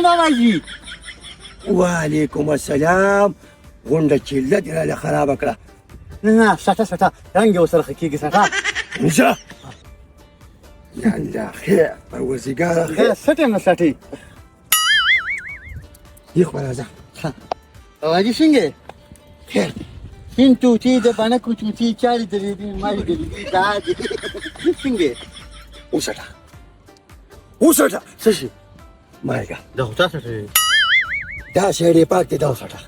باباجي. وعلیکم السلام. غونډه چې لږ راله خرابه کړه. نه سټه رنګ یې ورسره ښه کېږي سټه. ځه یا الله خیر پروردګاره خیر. سټ یم نه سټې. یې خو راځه. باباجي څنګه خیر سپین توتي د بڼکو توتي چارې درېدي ما لیدلي دا دي څنګه وسټه څه شي مالګه دا خو تاسو ته دا شی ډېر پاک دی دا وسټه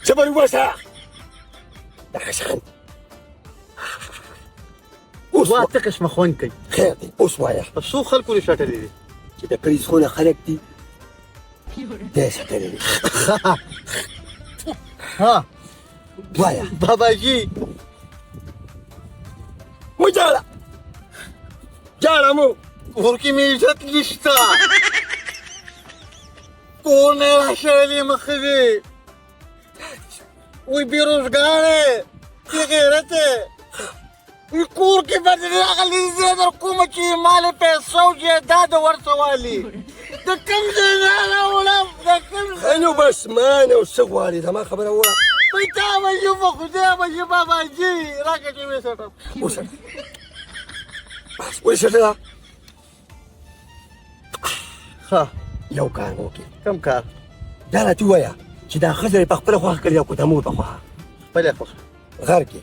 صبر وباسه دا شان اوس وا ته قسمه خوند کوي. خیر دی اوس وایه په څو خلکو دې شټلې دي چې د کلیسخونه خلک دي دی شټلې دي. ها وایه باباجي مو جاړه مو کور کې مې عزت نشته. کور نه راشړلې مخې دې وی بېروزګار یې بې غیرته کور کې به دې راغلی زه در کومه چې مال پیسو جایداد ورڅوالي د کوم ځای نه راوړم د کوم ځای نو بس ما نه څه غواړې زما خبره ووړه. پیدا به یو په خدای به یو باباجي راکړه چې وسټم وسټه بس وسټه. ښه یو کار وکړې کوم کار دا راته ووایه چې دا ښځه یې په خپله خوښه کړې او که د مور په خوښه خپله خوښه غر کې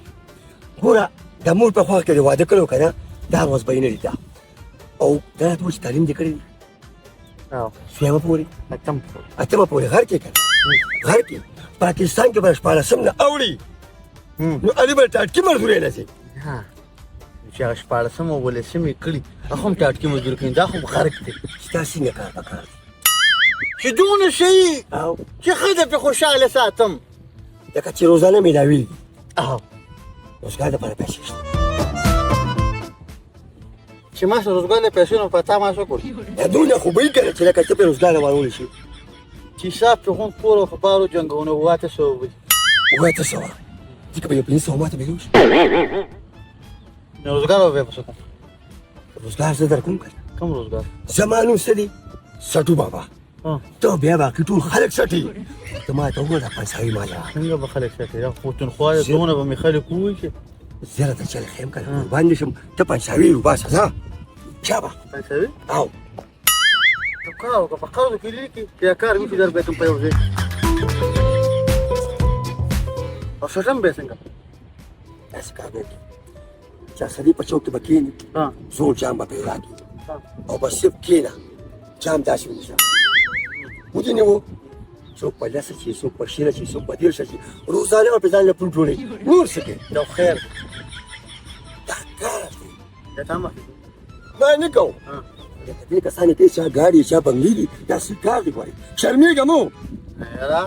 ګوره د مور په خوښه کې دې واده کړی که نه دا ورځ به یې نه لیده او دا راته ووایه چې تعلیم دې کړی دی سویمه پورې اتمه پورې غر کې که نه غر کې پاکستان کې به شپاړسم نه اوړي نو علي به ټاټکي مزدورۍ له ځي. چې هغه شپاړسم او ولسم یې کړي هغه هم ټاټکي مزدوري کوي دا خو خرق دی. ستا څنګه کار پکار دی چې دونه شي چې ښځه پرې خوشحاله ساتم لکه چې روزانه میلاوي دي او روزګار دپاره پیسې شته چې ما سره روزګار له پیسو نه پتا ما څه کړي دا دونه خو به یې که نه چې لکه ته پرې روزګار روانولی شي چې حساب پرې هم کور او په بارو جنګونه 800 وي 800 ځکه به یو 500 ماته ملیون شي نو روزګار به په څه کوم روزګار زه در کوم که کوم روزګار زما نوم څه دی سټو بابا ته بیا باقي ټول خلک سټي ته ما ته وګوره پنساوي ماله څنګه به خلک سټي دا پښتونخوا دونه به مې خلک ووایي چې زه راته چل خیم که نه قربان دې شم ته پنساوي وباسه ځه چابه پنساوي او کار وکړه په قرضو کې لیکي بیا کار وکړي در بیتم په یو ځای او سټم به څنګه داسې کار نه وکړي چې سړي په چوک کې به کښېني زوړ جام به پرې راکړي او بس صرف کښېنه جام داسې ونیسه ودې څوک په لسه شي څوک په شله شي څوک په دېرشه شي روزانه به پرې ځان له پول جوړوي نور څه کوي دا خیر دا کار دی دا تا مخکې ما نه کوم لکه دې کسانې ته چا ګاډي چا بنګلي دي دا څه کار دی غواړي شرمېږه مو یاره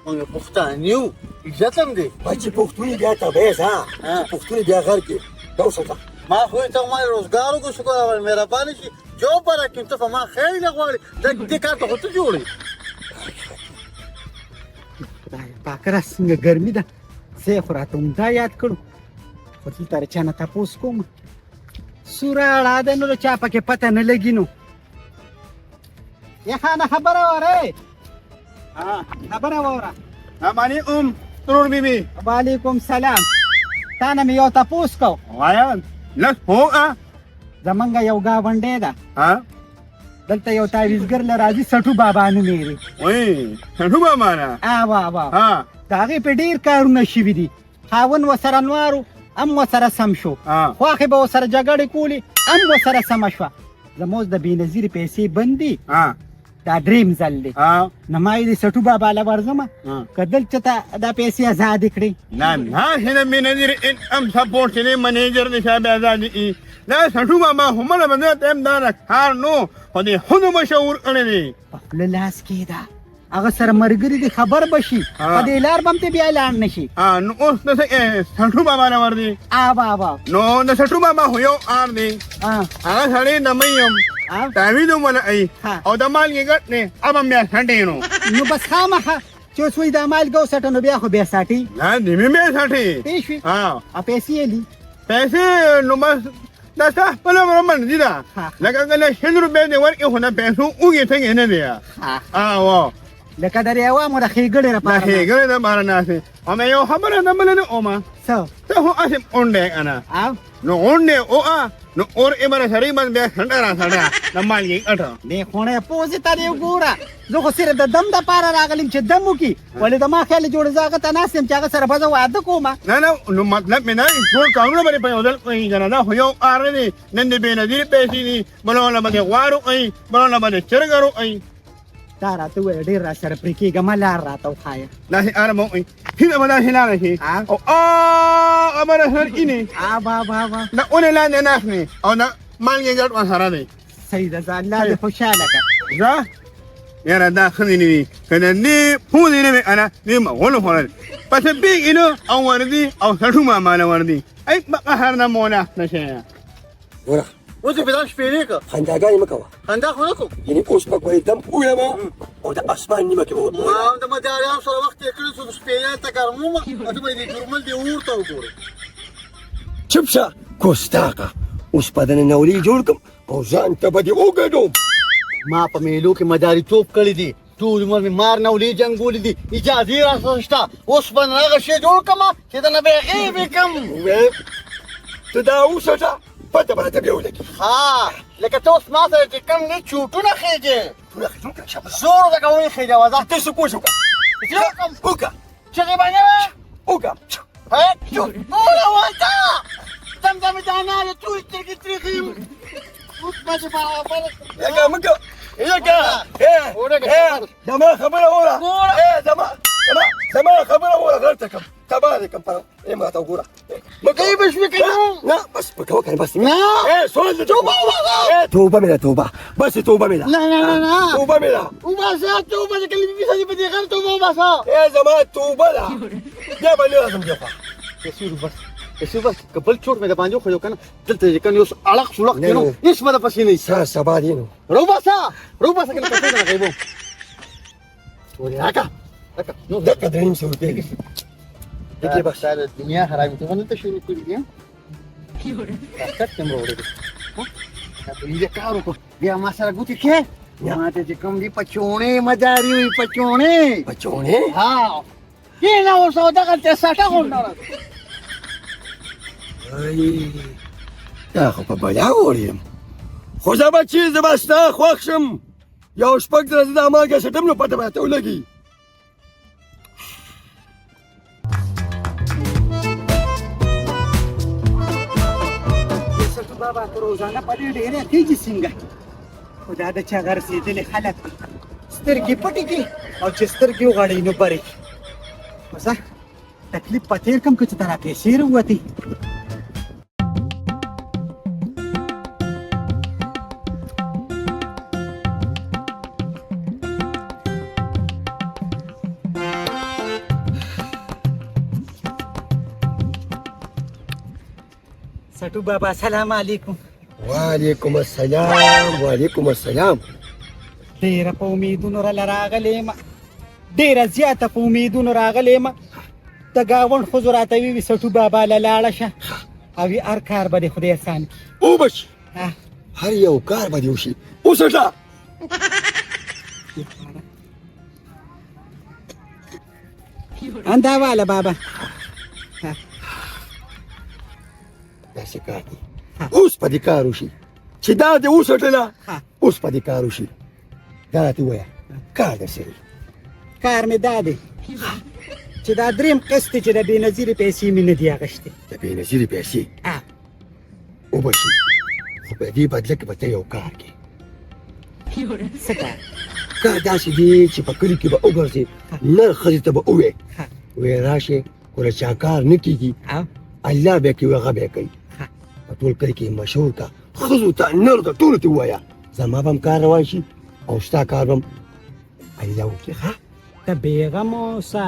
موږ پښتانه یو عزت هم دی وایي چې پښتون یې بیا تبعیض چې پښتون یې بیا غر کې دا وسټه ما خو ته ما روزګار وکړو شکر اول مهرباني شي جو پر کوم ته ما خیر نه غواړي دې کار ته خو ته جوړې خدای پاک را څنګه ګرمي ده زه خو راته همدا یاد کړو خو دلته له چا نه تپوس کوم سوره اړه ده نو چا پکې پته نه لګي نو یخانه خبره وره خبره وره مانی ترور بیبي وعلیکم سلام تا نه مې یو تپوس کو وایا لس هو زمونږ یو ګاونډی ده ها دلته یو تعویزګر له راځي سټو بابا نومېږي وای سټو بابا نه ها د هغې په ډېر کارونه شوي دي خاوند ورسره نوارو هم ورسره سم شو خواښې به ورسره جګړې کولې هم ورسره سمه شوه زما اوس د بېنظیرې پیسې بند دي دا درېیم ځل دی نو ما یې د سټو بابا له ورځمه که دلته ته دا پیسې ازادې کړې نه نه هنه بېنظیر ام سپورټ دی منیجر دی صاحب ازادي دا سټو بابا همله به نه ته دا کار نو خو دې خودو مشهور کړی دی په خوله لاس کې ده هغه سره ملګري دي خبر به شي په دې لار به هم ته بیا لاړ نه شي نو اوس د سټو بابا نه ور دی نو د سټو بابا خو یو آر دی هغه سړی د مې یم تعویذ ولا ای او د مالګې ګټ نه اب هم بیا سټې نو بس خامخه چې اوس وایي دا مالګه وسټه نو بیا خو بیا ساتي نه دې مې سټې پوه شوې پیسې یې دي پیسې نو بس دا ستا خپله مرمنځي ده لکه که له 100 روپۍ دې ورکړې خو د پیسو اوږې ټکې نه دی او لکه د عوامو د ښېګړې د لپاره ښېګړې دپاره ناستې او مې یو خبره نه بله نه اومه څه ته خو هسې غونډی که نه او نو غونډې اوه نو اور یې به سړی بس بیا څنډه را څنډه د مالګې ګټه دې خونې پوزې ته دې وګوره زه خو صرف د دم دپاره راغلم چې دم وکړي ولې د ما خیال جوړ زه هغه ته ناست یم چې هغه سره به زه واده کوم نه نه نو مطلب مې نه ټول کارونه به دې په یو ځل کوي که نه دا خو یو کار نه دی نن دې بېنظیرې پیسې دي بلونه به دې غوا روقوي بلونه به دې چرګه روقوي دا راته ووایه ډېر را سره پرې کېږه ما لار راته وښایه داسې اره به وکړي هیله به داسې لاره شي او خبره سرکینې بابا د اونې لاندې ناست دی او د مالګې ګټ ورسره دی صحیح ده زه الله دې خوشحاله کړه زه یاره دا ښه دې نه وي که د دې پوزې نه وي که نه دې مغولو خوړل پسې بیګې نه او وردي او سټو ماما نه وردي ای په قهر نه مو ناست نه شی ګوره اوس یې په دا شپېلې که خنداګانې مه کوه خندا خو نه کوم یعنې اوس به ګورې دم وویم او د اسمان نیمه کې به ما هم د مداریانو سره وخت تېر کړی څو د شپېلې ته ګرمومه او ته به یې د جرمل دې اور ته وګورې چپ شه کوستاقه اوس په دننه نولې جوړ کړم او ځان ته به دې وګډوم ما په میلو کې مداریتوب کړی دي ټول عمر مې مار نولې جنګولې دي اجازې راسره شته اوس به نه هغه شی جوړ کړمه چې د نه به یې غیبې کړم ته دا وسټه پته به راته بیا ولګي ها لکه ته اوس ما سره چې کوم دي چوټونه خېږې زور ورته ویښېږه وضاح ته څه کوشش وکړه وکړه چغې به نه وې وکړه ټوله ورته دمدمې دانا د ټولې سترګې ترېښې اوس به دې برابره لکه مه کوه لکه زما خبره وره زما خبره وره غلطه کړم تباه دې کړم ما ته وګوره کوي به شوې که نه بس په کوه کنه بس نه سوال دې توبه مې ده توبه بس توبه مې ده نه توبه مې ده وباسه توبه د کلمې بيسه دې په دې غیر توبه وباسه زما توبه ده بیا به نه راځم بیا خوا یسو بس که بل چوټ مې د باندې وخوړو که نه دلته چې کوم یو اړخ سوړخ دی نو هېڅ به د پسې نه وي سبا دې نو روباسه که نه پسې نه غیبو ولې راکه دقه درې نیم سوه روپۍ دي دې بس دا د دنیا حرامیتونه دلته شروع کړي دي کټ کوم راوړی دی دا په دې کار وکړو بیا ما سره ګوتې کې ما ته چې کوم دي پچوڼې مداري وي بچوڼې ها کېنه ورسره دغلته ساټه غونډه دا خو په بلا وړیم خو زه به چې زه به ستا خوښ شم یو شپږ ځله زه دا مالګه څټم نو پته به راته ولګي بابا که روزانه په دې ډېرې خېږي څنګه خو دا د چا غرسېدلي خلک سترګې پټې کړي او چې سترګې وغړوي نو برې خو زه تکلیف په تېر کړم که چې ته را پیسې راووتې سټو بابا سلام علیکم وعلیکم السلام وعلیکم السلام ډېره په امیدونو راله راغلی یم ډېره زیاته په امیدونو راغلی یم د ګاونډ ښځو راته ویوي سټو بابا له لاړه شه او هر کار به دې خدای اسان کړي وبشي هر یو کار به دې وشي وسټه اندا واله بابا داسې کار دی اوس په دې کار وشي چې دا دې وسټله اوس په دې کار وشي دا راته ووایه کار درسره کار مې دا دی چې دا درېیم قسط چې د بېنظیرې پیسې مې نه دي اخیستې د بېنظیرې پیسې وبشي خو په دې بدله کې به ته یو کار کوې څه کار کار داسې دی چې په کلي کې به وګرځې نر ښځې ته به ووایې وایې راشې خو له چا کار نه کېږي الله بیا کوي هغه بیا کوي په ټول کلي کې مشهور کا ښځو ته نرو ته ټولو ته ووایه زما به هم کار روان شي او ستا کار به هم الله وکړي ښه ته بېغمه اوسه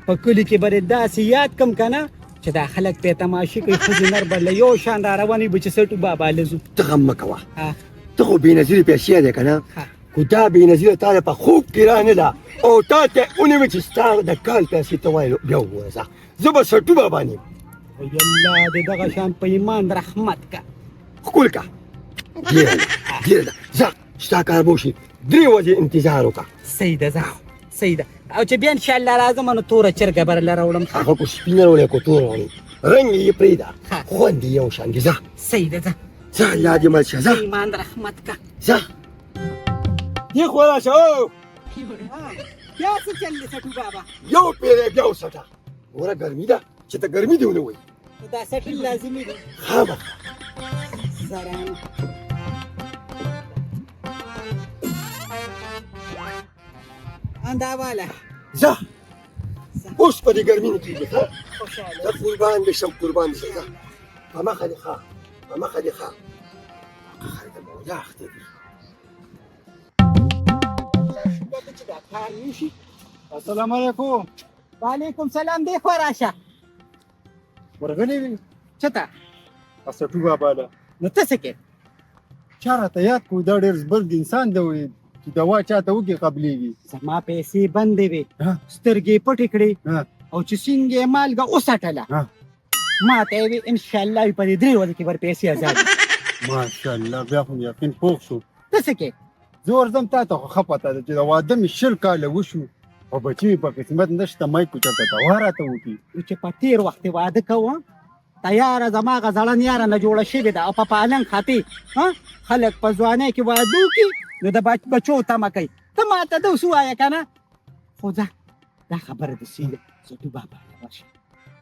په کلي کې به دې داسې یاد کړم که نه چې دا خلک پرې تماشې کوي ښځې نر به له یو شان را روان وي به چې سټو بابا له ځو ته غم مه کوه ته خو بېنظیرې پیسې دی که نه خو دا بېنظیره تا ته په خوب کې را نه ده او تا ته ونیوې چې ستا د کال پیسې ته وایې بیا وګوره زه به سټو بابا نیم الله دې دغه شان په ایمان رحمت کا ښکل کا ډېره ده ځه ستا کار به وشي 3 ورځې انتظار وکړه صحیح ده ځه صحیح ده او چې بیا انشاءالله راځم نو توره چرګه به درله راوړم هغه خو سپینه راوړې کو تور راوړې رنګ یې پرېږده خوند یې یو شان دي ځه صحیح ده ځه ځه الله دې مل شه ځه ایمان رحمت کا ځه دې خوا راشه او بیا څه چل دی سټو بابا یو پیری بیا وسټه وره ګرمي ده چې ته ګرمي دې ونه وایي دا سټل لازمي دی خامخا زران اندا ځه اوس په دې ګرمي نه کېږي ښه خوشحاله زه قربان دې شم قربان دې شم ځه په مخه دې ښه په مخه دې ښه خیر د مولا اخته دي چې دا کار وشي السلام علیکم وعلیکم سلام دی خوا راشه ورغلی وي چته اسټو بابا له نو ته څه کې چا راته یاد کو دا ډېر زبرګ انسان دی وي چې دوا چاته وکړي قبلېږي زما پیسې بندې وې ها. سترګې پټې کړې ها. او چې څنګه یې مالګه وسټله ها. ما ته یې وې انشاءالله په دې 3 ورځو کې به پیسې ازاد ماشاءالله بیا خو مې یقین پوخ شو ته څه کې زه ورځم تا ته خو ښه پته ده چې د واده مې 20 کاله وشو او بچي مې په قسمت نشته مای کو چېرته دوا راته وکړي چې په تېر وخت کې واده کوه تیاره زما هغه زړه نیاره نه جوړه شوې ده او په پالنګ خطې خلک په ځوانۍ کې واده وکړي نو د بچو تمه کوي ته ما ته دوس ووایه که نه خو ځه دا خبره د سي ده سټو بابا له ورشه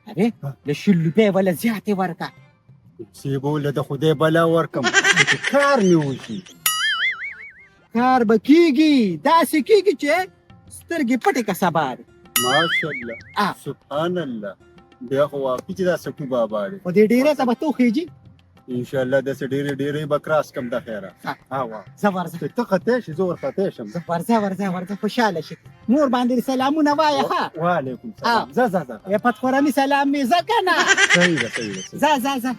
هغې له 100 روپۍ وله زیاتې ورکړه سی به له د خدای بلا ورکم چې کار مې وشي کار به کېږي داسې کېږي چې سترګې پټې که سبا دی ماشاءالله سبحان الله بیا خو واقعي چې دا سټو بابا دی خو دې ډېرې ته به توخېږي انشاءالله داسې ډېرې به کراس کم د خیره وا زه ورځه ته خطی شي زه ورخطی شم ورځه خوشحاله شي مور باندې سلامونه وایه ښه وعلیکم سلام ځه پتخورني سلام مې ځه که نه صحیح ده ځه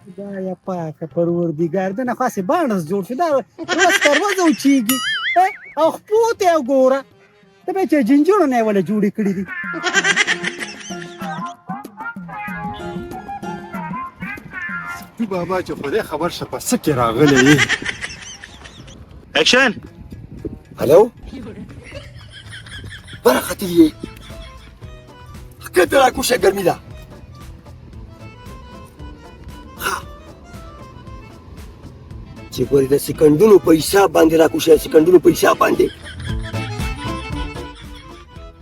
خدایه پاکه پروردګار دنه خاصې بانډس جوړ شو دا ورځ تر ورځه وچېږي او خپو ته یې وګوره ته به چې جنجوړو نه یې وله جوړې کړي دي تو بابا چې خدای خبر شه په څه کې راغلی یې اکشن هلو بره ختلي یې ښکته راکوشه ګرمي ده چې ګورې د سکندونو په حساب باندې راکوشه سکندونو په حساب باندې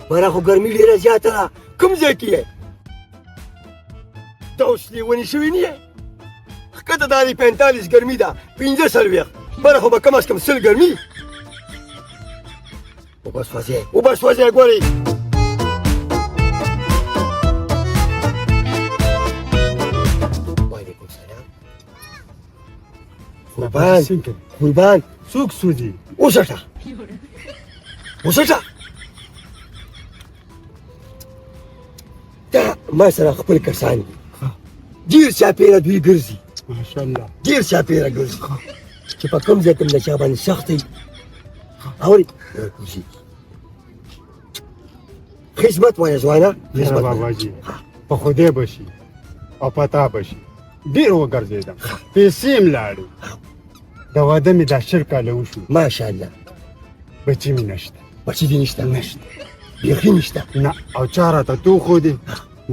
بره خو ګرمي ډېره زیاته ده کوم ځای کې یې ته اوس لیونې شوي نه یې ښکته دا دې 45 ګرمي ده 45 بره خو به کم از کم 100 ګرمي اوبه سوځئ ګورئ وعلیکم سلام قربان څوک سوځي وسټه دا ما سره خپل کسان دي ډېر چاپېره دوی ګرځي ماشاءالله ډېر چاپېره ګرځي چې په کوم ځای کې د چا باندې سخت وي اورې خدمت وایه ځوانه نه باباجي په خدای بشي او پتا بشي ډېر وګرځېدم پیسې مې لاړې د واده مې دا 20 کاله وشو ماشاءالله بچي مې نشته بچي دې نشته بیخي نشته نه او چا راته توښودې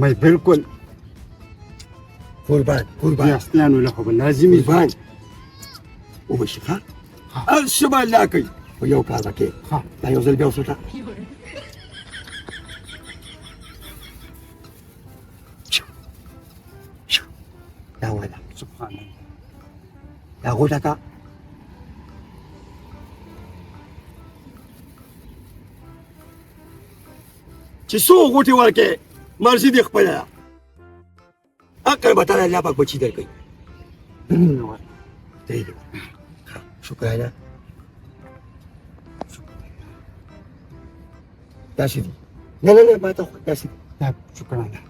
مې بلکل قربان یاستیانو له خو به لازمي قربان وبشي ښه هر څه به الله کوي خو یو کار به کوې دا یو ځل بیا وسوټه دا واده سبحان الله دا غوټه کا چې څو غوټې ورکې مرضي دې خپله ده عقل به تعالی الله پاک بچي درکوي شکرانه داسې دي نه ما ته داسې دي دا شکرانه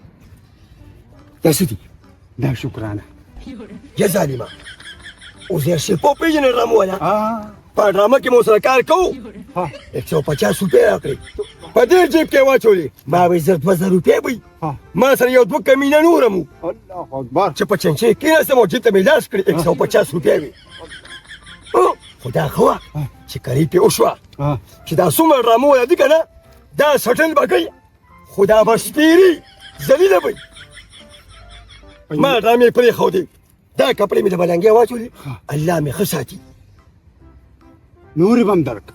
داسې دي دا شکرانه یا ظالمه اوس یې شپو پېژنې ډرامه والا په ډرامه کې مو سره کار کوو 150 روپۍ راکړې په دې جیب کې واچولې ما وایي 2,000 روپۍ وي ما سره یو 2 کمینه نور هم الله الله اکبر چې په چنچې کېناستم او جیب ته مې لاس کړې 150 روپۍ وې خو دا ښه وه چې کرۍ پې وشوه چې دا څومره ډرامه ولا دي که نه دا سټل به کوي خو دا به سپېري ذلیله به ما ډرامې پرېښودې دا کپړې مې د ملنګې واچولې الله مې ښه ساتي نورې به هم درک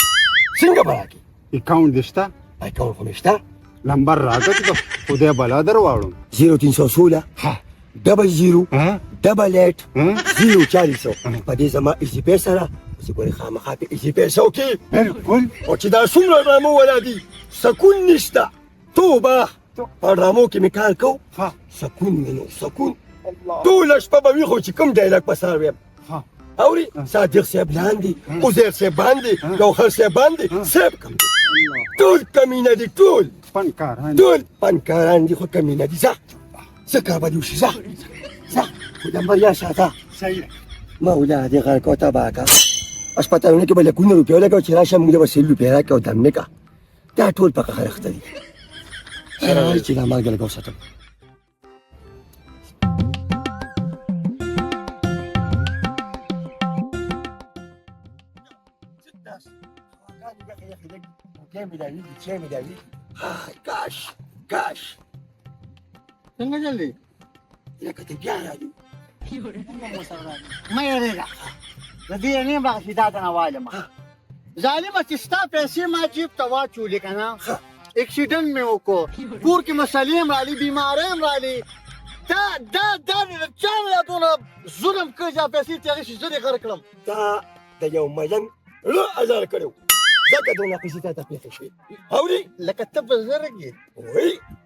څنګه به راکړي اکاونټ دې شته اکاونټ خو مې شته نمبر راکړه چې د خدای بلا در واړم 0316 ډبل 0 ډبل 8 040 په دې زما ایزي پې سره اوس ګورې خامخا په ایزي پې سو کې بالکل او چې دا څومره ډرامو ولا دي سکون نشته توبه په ډرامو کې مې کار کوو سکون مې نو سکون ټوله شپه به وي خو چې کوم ډایلاګ په سر ویم اوري صادق صاحب لاندې عزیر صاحب باندې جوهر صاحب باندې صاحب کم دي ټول کمینه دي ټول فنکاران دي خو کمینه دي ځه څه کار به دې وشي ځه خو د بریا شاته مولا دې غر کو تباه کا هسپتالونو کې به لکونه روپۍ ولګوه چې راشه موږ ته به 100 روپۍ راکړه او دم نه کا دا ټول په قهر اخته دي چې دا مالګه لګه وساتم کاش څنګه چلې لکه ته بیا راځو مه یېرېږه د دې نه بغسې دا ته نه وایم ظالمه چې ستا پیسې ما جیب ته واچولې که نه اکسیډنټ مې وکړو کور کې مسلې هم رالي بیمارۍ هم رالي دا چا نه دونه ظلم کړی چې پیسې تېغې شي زه دې غر کړم دا د یو ملنګ زړه ازار کړی ځکه دونه پیسې تا ته پېښې شوې اورې لکه ته په زرګ یې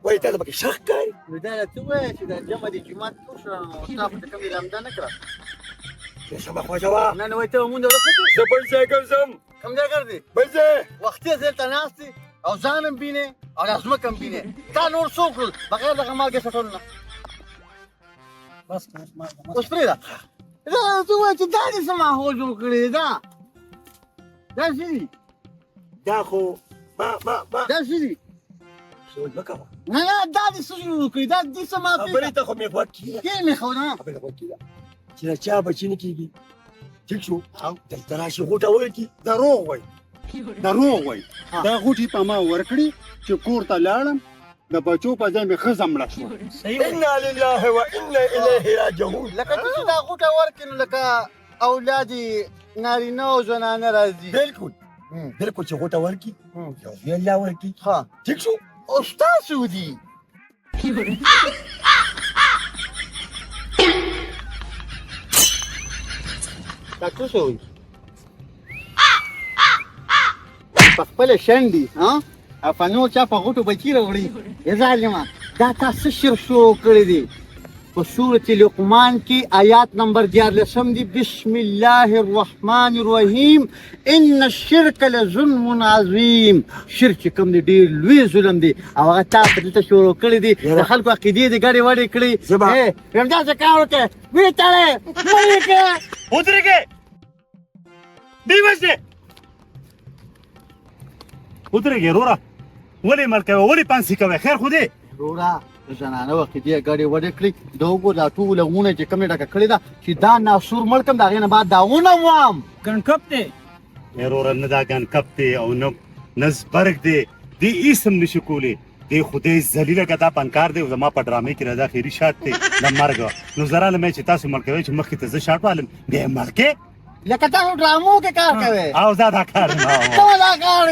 وایي تا ته پکې شک ښکاري نو دا راته ووایه چې دا جمعه د جومات وشوه نو ستا خو ته کوم یې لمده نه کړه پیسه مه خوږوه نه نو وایي ته به مونږ ورسه کړې زه بل ځای ګرځم کوم ځای ګرځې بل ځای وختي ځای ته ناست یې او ځان هم وینې او دا ځمکه هم وینې تا نور څو کړل بغیر دغه مالګې څټلو نه اوس پرېږده ته ووایه چې دا دې څه ماحول جوړ کړی دی دا څه دي دا خو ما دا څه دي سوال مه کوه نه دا دې څه جوړ کړي دا دې څه ما خبرې ته خو مې غوږ کېږده کې مې خو نه خبرې غوږ کېږده چې د چا بچي نه کېږي ټیک شو دلته راشي غوټه ورکړي دروغ وایي دا غوټې په ما ورکړي چې کور ته لاړم د بچو په ځای مې ښځه مړه شوه انا لله و انا الیه راجعون لکه ته چې دا غوټه ورکړي نو لکه اولاد یې نارینه او زنانه راځي بالکل چې غوټه ورکړي یو بیا الله ورکړي ها ټیک شو او ستاسو دي دا څه شوي په خپله شنډي افنو چا په غوټو بچي راوړي یا ظالمه دا تا څه شر شروع کړی دی په سورة لقمان کې آیات نمبر 14 دی بسم الله الرحمن الرحیم ان الشرک لظلم عظیم شرک چې کوم دی ډېر لوی ظلم دی او هغه تا په دلته شروع کړی دی د خلکو عقیدې دې ګډې وډې کړي ویم داسې کار وکړې ویې تړې مه یې کړې ودرېږې بېوزې ودرېږې وروره ولې مړ کوې ولې پانسي کوې خیر خو دی وروره د زنانه عقیدې ګډې وډې کړي د هغو دا ټوله غونه چې کوم یې ډکه کړې ده چې دا ناسور مړ کړم د هغې نه بعد دا غونه وام ګنډکپ دی وروره نه دا ګنډکپ دی او نه زبرګ دی دې اسم نشي کولی دی خدای ذلیله که دا پنکار دی او زما په ډرامې کې رضا خیري شات دی د مرګ نو ضرر مې چې تاسو مړ کوئ چې مخکې ته زه شاټ والم بیا یې مړ کې لکه تاسو ډرامو کې کار کوئ او زه دا کار نه ته دا کار